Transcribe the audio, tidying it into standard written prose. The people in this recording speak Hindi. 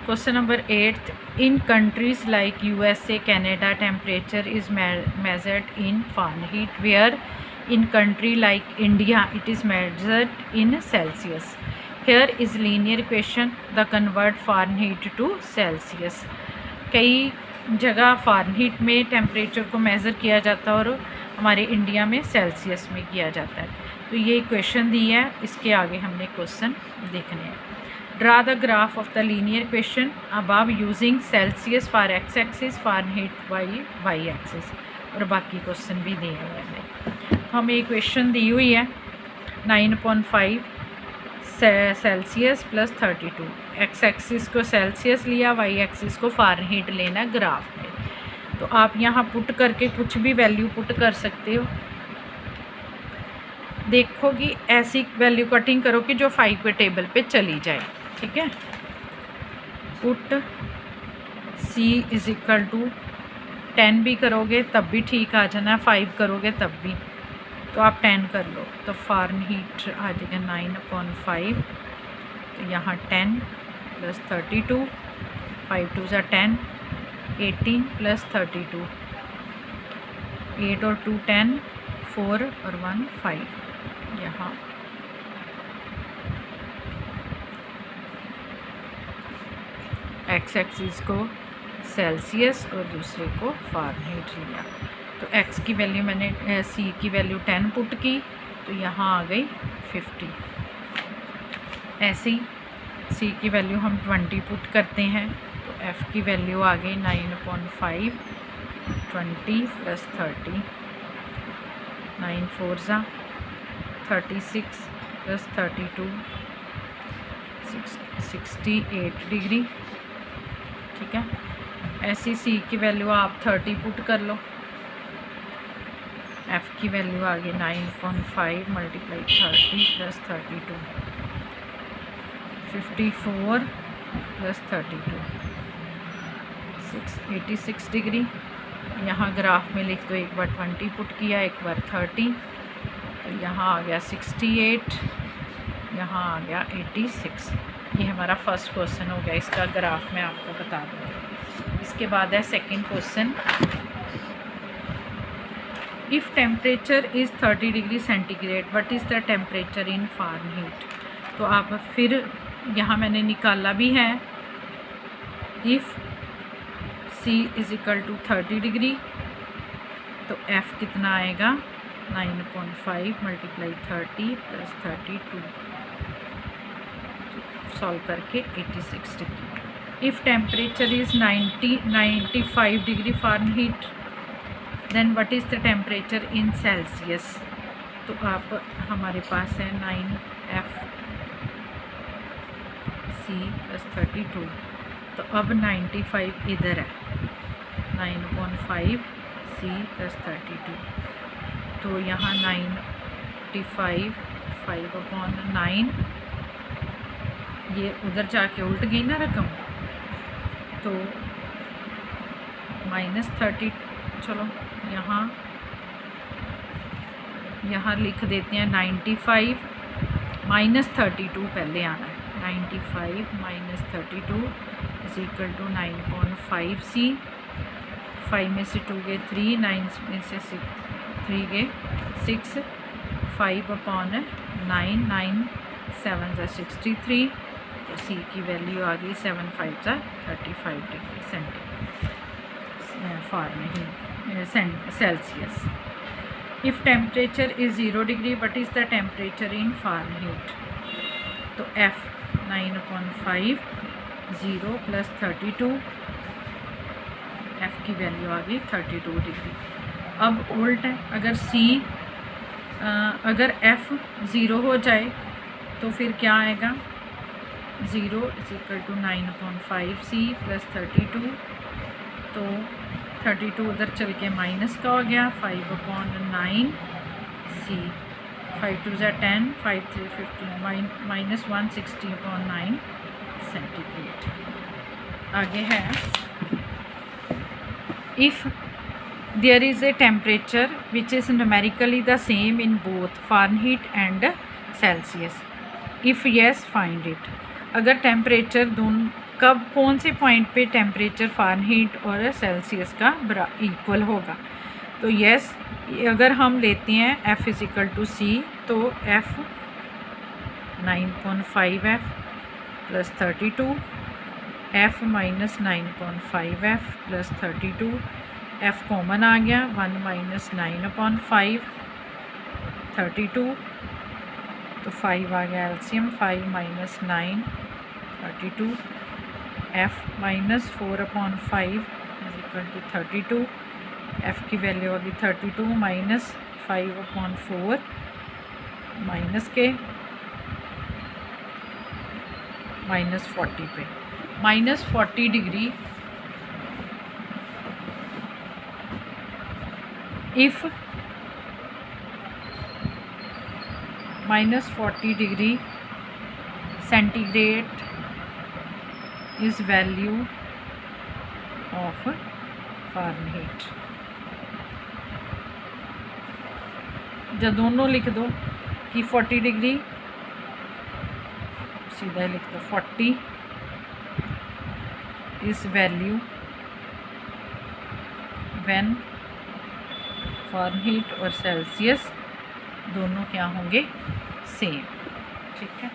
Question number 8. In countries like USA, Canada, temperature is measured in Fahrenheit, where in country like India it is measured in Celsius. Here is linear equation. The convert Fahrenheit to Celsius. कई जगह फ़ारेनहीट में टेम्परेचर को मेज़र किया जाता है और हमारे इंडिया में सेल्सियस में किया जाता है। तो ये इक्वेशन दी है, इसके आगे हमने क्वेश्चन देखने हैं। Draw the graph of the linear equation above using Celsius for X axis, Fahrenheit Y axis, और बाकी क्वेश्चन भी दिए हुए हैं। हमें इक्वेशन दी हुई है 9.5 सेल्सियस प्लस 32, एक्स एक्सिस को सेल्सियस लिया, वाई एक्सिस को फ़ारेनहीट लेना ग्राफ में। तो आप यहाँ पुट करके कुछ भी वैल्यू पुट कर सकते हो। देखो कि ऐसी वैल्यू कटिंग करो कि जो 5 के टेबल पे चली जाए, ठीक है। Put C is equal to 10 भी करोगे तब भी ठीक आ जाना, 5 करोगे तब भी, तो आप 10 कर लो तो फ़ारेनहीट आ जाएगा 9.5, तो यहाँ 10 प्लस 32, 5 2 ज़ा 10, 18 प्लस 32, 8 और 2 10, 4 और 1 5, यहाँ एक्स एक्सिस को सेल्सियस और दूसरे को फ़ारेनहीट लिया। तो x की वैल्यू मैंने C की वैल्यू 10 पुट की, तो यहाँ आ गई 50। ऐसे ही C की वैल्यू हम 20 पुट करते हैं, तो F की वैल्यू आ गई 9.5, 20 प्लस 30, 9 4 ज़ा 36 प्लस 32, 68 डिग्री, ठीक है। ऐसी C की वैल्यू आप 30 पुट कर लो, F की वैल्यू आ गई 9.5 मल्टीप्लाई 30 प्लस 32, 54 प्लस 32, 86 डिग्री। यहाँ ग्राफ में लिख दो, एक बार 20 पुट किया, एक बार 30, तो यहाँ आ गया 68, यहाँ आ गया 86। ये हमारा फर्स्ट क्वेश्चन हो गया, इसका ग्राफ मैं आपको बता दूँगी। इसके बाद है second question. If temperature is 30 degree centigrade, what is the temperature in Fahrenheit. तो आप फिर यहाँ मैंने निकाला भी है, if C is equal to 30 degree, तो F कितना आएगा 9.5 मल्टीप्लाई 30 प्लस 32, सॉल्व करके 86 degree. If temperature is 95 degree Fahrenheit, then what is the temperature in Celsius. तो आप हमारे पास है 9F C प्लस 32, तो अब 95 इधर है, 9.5 C प्लस 32, तो यहाँ 95 5/9, ये उधर जाके उल्ट गई ना रकम, तो -30, चलो यहाँ लिख देते हैं 95 -32 पहले आना है, 95 -32 इज इक्वल टू 9.5 C, 5 में से 2 गए 3, 9 में से 3 गए 6, 5/9, 9 7 ज़ा 63, तो C की वैल्यू आ गई 7 5 ज़ा 35 degree Celsius. If temperature is 0 degree, what is the temperature in Fahrenheit. तो F 9.5, 0 प्लस 32, F की वैल्यू आ गई 32 डिग्री। अब उल्ट है, अगर F 0 हो जाए तो फिर क्या आएगा, 0 is equal to 9.5 C plus 32, तो 32 उधर चल के माइनस का हो गया, 5/9 C, 5 2 ज़ा 10, 5 3 15, माइनस 160/9 सेंटीग्रेड। आगे है, if there is a temperature which is numerically the same in both Fahrenheit and Celsius, if yes find it. अगर टेम्परेचर दोनों कब कौन से पॉइंट पे टेम्परेचर फ़ारेनहीट और सेल्सियस का इक्वल होगा। तो यस, अगर हम लेते हैं F = C, तो F 9.5F + 32, F - 9.5F + 32, F common आ गया, 1 - 9/5 32, तो 5 आ गया एलसीएम, 5 - 9 32, F - 4/5 = 32, F की वैल्यू होगी 32 - 5/4 माइनस के -40 पे, -40 degree. If -40 degree centigrade is value of Fahrenheit. जब दोनों लिख दो कि 40 डिग्री, सीधा लिख दो 40 इस वैल्यू व्हेन फ़ारेनहीट और सेल्सियस दोनों क्या होंगे, सेम। ठीक है।